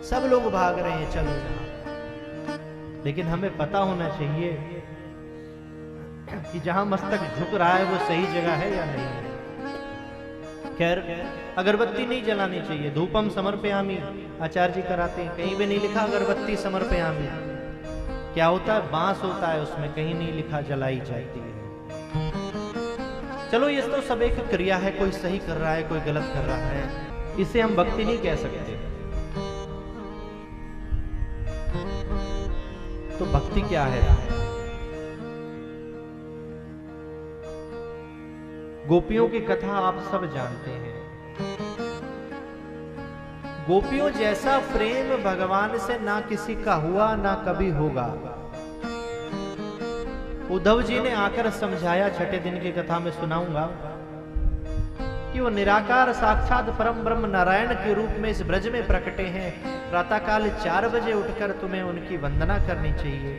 सब लोग भाग रहे हैं, चलो यहाँ। लेकिन हमें पता होना चाहिए कि जहां मस्तक झुक रहा है वो सही जगह है या नहीं है। खैर, अगरबत्ती नहीं जलानी चाहिए। धूपम समर्पयामि आचार्य जी कराते हैं, कहीं भी नहीं लिखा अगरबत्ती समर्पयामि। क्या होता है, बांस होता है उसमें, कहीं नहीं लिखा जलाई जाती है। चलो ये तो सब एक क्रिया है, कोई सही कर रहा है कोई गलत कर रहा है, इसे हम भक्ति नहीं कह सकते। तो भक्ति क्या है? गोपियों की कथा आप सब जानते हैं। गोपियों जैसा प्रेम भगवान से ना किसी का हुआ ना कभी होगा। उद्धव जी ने आकर समझाया, छठे दिन की कथा में सुनाऊंगा, कि वो निराकार साक्षात परम ब्रह्म नारायण के रूप में इस ब्रज में प्रकटे हैं। प्रातःकाल 4 बजे उठकर तुम्हें उनकी वंदना करनी चाहिए,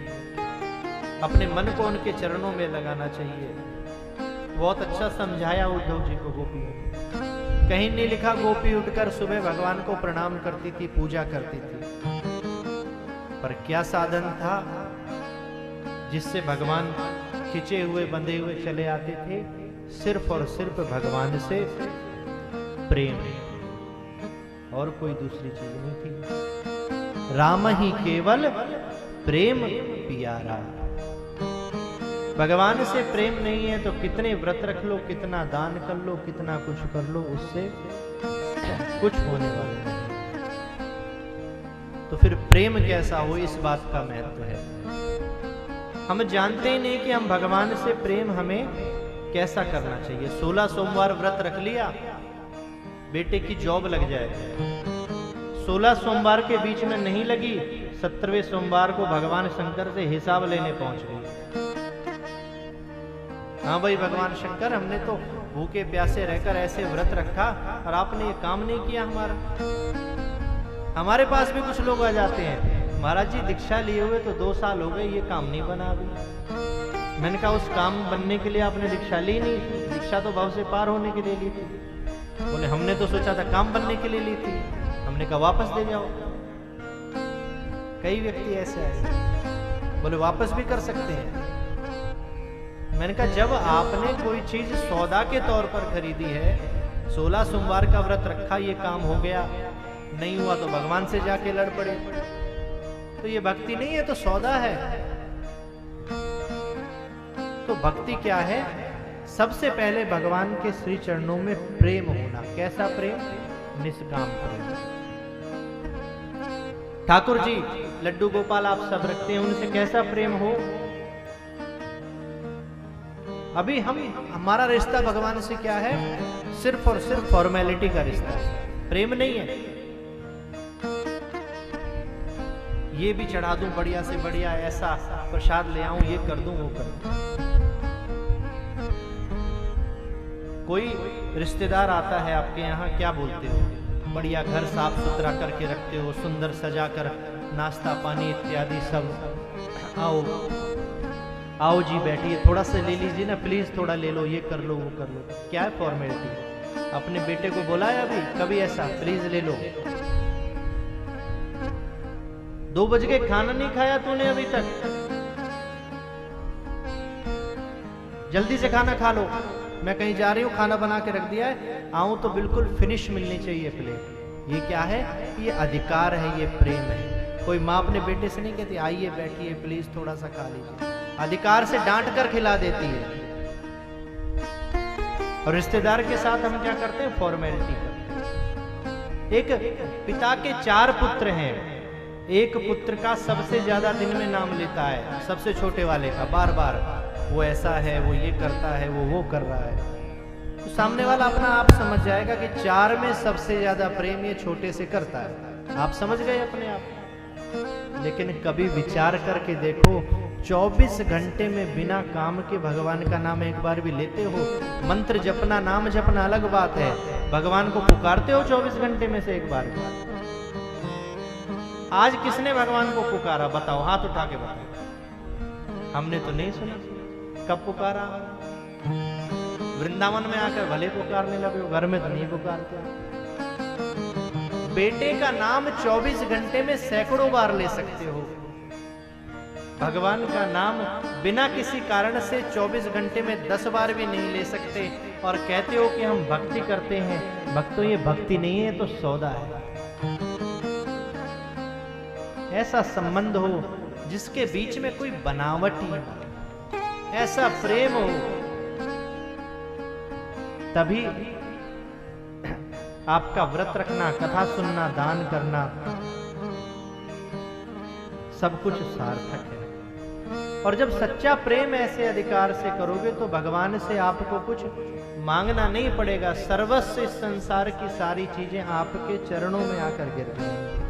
अपने मन को उनके चरणों में लगाना चाहिए। बहुत अच्छा समझाया उद्धव जी को गोपियों। कहीं नहीं लिखा गोपी उठकर सुबह भगवान को प्रणाम करती थी, पूजा करती थी। पर क्या साधन था जिससे भगवान खिंचे हुए बंधे हुए चले आते थे? सिर्फ और सिर्फ भगवान से प्रेम, और कोई दूसरी चीज नहीं थी। राम ही केवल प्रेम पियारा। भगवान से प्रेम नहीं है तो कितने व्रत रख लो, कितना दान कर लो, कितना कुछ कर लो, उससे कुछ होने वाला नहीं। तो फिर प्रेम कैसा हो, इस बात का महत्व है। हम जानते ही नहीं कि हम भगवान से प्रेम हमें कैसा करना चाहिए। 16 सोमवार व्रत रख लिया, बेटे की जॉब लग जाए। 16 सोमवार के बीच में नहीं लगी, 17वें सोमवार को भगवान शंकर से हिसाब लेने पहुंच गई। हाँ भाई भगवान शंकर, हमने तो भूखे प्यासे रहकर ऐसे व्रत रखा और आपने ये काम नहीं किया हमारा। हमारे पास भी कुछ लोग आ जाते हैं, महाराज जी दीक्षा लिए हुए तो 2 साल हो गए, ये काम नहीं बना अभी। मैंने कहा उस काम बनने के लिए आपने दीक्षा ली नहीं थी, दीक्षा तो भाव से पार होने के लिए ली थी। बोले हमने तो सोचा था काम बनने के लिए ली थी। हमने कहा वापस दे जाओ। कई व्यक्ति ऐसे आए, बोले वापस भी कर सकते हैं। मैंने कहा जब आपने कोई चीज सौदा के तौर पर खरीदी है, 16 सोमवार का व्रत रखा, ये काम हो गया, नहीं हुआ तो भगवान से जाके लड़ पड़े, तो ये भक्ति नहीं है, तो सौदा है। तो भक्ति क्या है? सबसे पहले भगवान के श्री चरणों में प्रेम होना। कैसा प्रेम? निष्काम प्रेम। ठाकुर जी लड्डू गोपाल आप सब रखते हैं, उनसे कैसा प्रेम हो? अभी हमारा रिश्ता भगवान से क्या है? सिर्फ और सिर्फ फॉर्मेलिटी का रिश्ता है, प्रेम नहीं है। ये भी चढ़ा दूं बढ़िया से बढ़िया, ऐसा प्रसाद ले आऊं, ये कर दूं वो कर दूं। कोई रिश्तेदार आता है आपके यहाँ, क्या बोलते हो? बढ़िया घर साफ सुथरा करके रखते हो, सुंदर सजा कर, नाश्ता पानी इत्यादि सब। आओ आओ जी बैठिए, थोड़ा सा ले लीजिए ना प्लीज, थोड़ा ले लो, ये कर लो वो कर लो। क्या है फॉर्मेलिटी? अपने बेटे को बुलाया अभी कभी ऐसा, प्लीज ले लो। 2 बज के खाना नहीं खाया तूने अभी तक, जल्दी से खाना खा लो। मैं कहीं जा रही हूँ, खाना बना के रख दिया है, आऊं तो बिल्कुल फिनिश मिलनी चाहिए प्लेट। ये क्या है? ये अधिकार है, ये प्रेम है। कोई माँ अपने बेटे से नहीं कहती आइए बैठिए प्लीज थोड़ा सा खा लीजिए, अधिकार से डांट कर खिला देती है। और रिश्तेदार के साथ हम क्या करते हैं? फॉर्मेलिटी करते हैं। एक पिता के 4 पुत्र हैं, एक पुत्र का सबसे ज्यादा दिन में नाम लेता है, सबसे छोटे वाले का बार बार, वो ऐसा है, वो ये करता है, वो कर रहा है। तो सामने वाला अपना आप समझ जाएगा कि 4 में सबसे ज्यादा प्रेम ये छोटे से करता है। आप समझ गए अपने आप। लेकिन कभी विचार करके देखो, 24 घंटे में बिना काम के भगवान का नाम एक बार भी लेते हो? मंत्र जपना, नाम जपना अलग बात है, भगवान को पुकारते हो 24 घंटे में से एक बार? आज किसने भगवान को पुकारा? बताओ, हाथ उठा के बताओ। हमने तो नहीं सुना। कब पुकारा? वृंदावन में आकर भले पुकारने लगे हो, घर में तो नहीं पुकारते। बेटे का नाम 24 घंटे में सैकड़ों बार ले सकते हो। भगवान का नाम बिना किसी कारण से 24 घंटे में 10 बार भी नहीं ले सकते और कहते हो कि हम भक्ति करते हैं। भक्तों, ये भक्ति नहीं है तो सौदा है। ऐसा संबंध हो जिसके बीच में कोई बनावट ही हो, ऐसा प्रेम हो, तभी आपका व्रत रखना, कथा सुनना, दान करना सब कुछ सार्थक है। और जब सच्चा प्रेम ऐसे अधिकार से करोगे तो भगवान से आपको कुछ मांगना नहीं पड़ेगा। सर्वस्व इस संसार की सारी चीजें आपके चरणों में आकर गिर जाएंगी।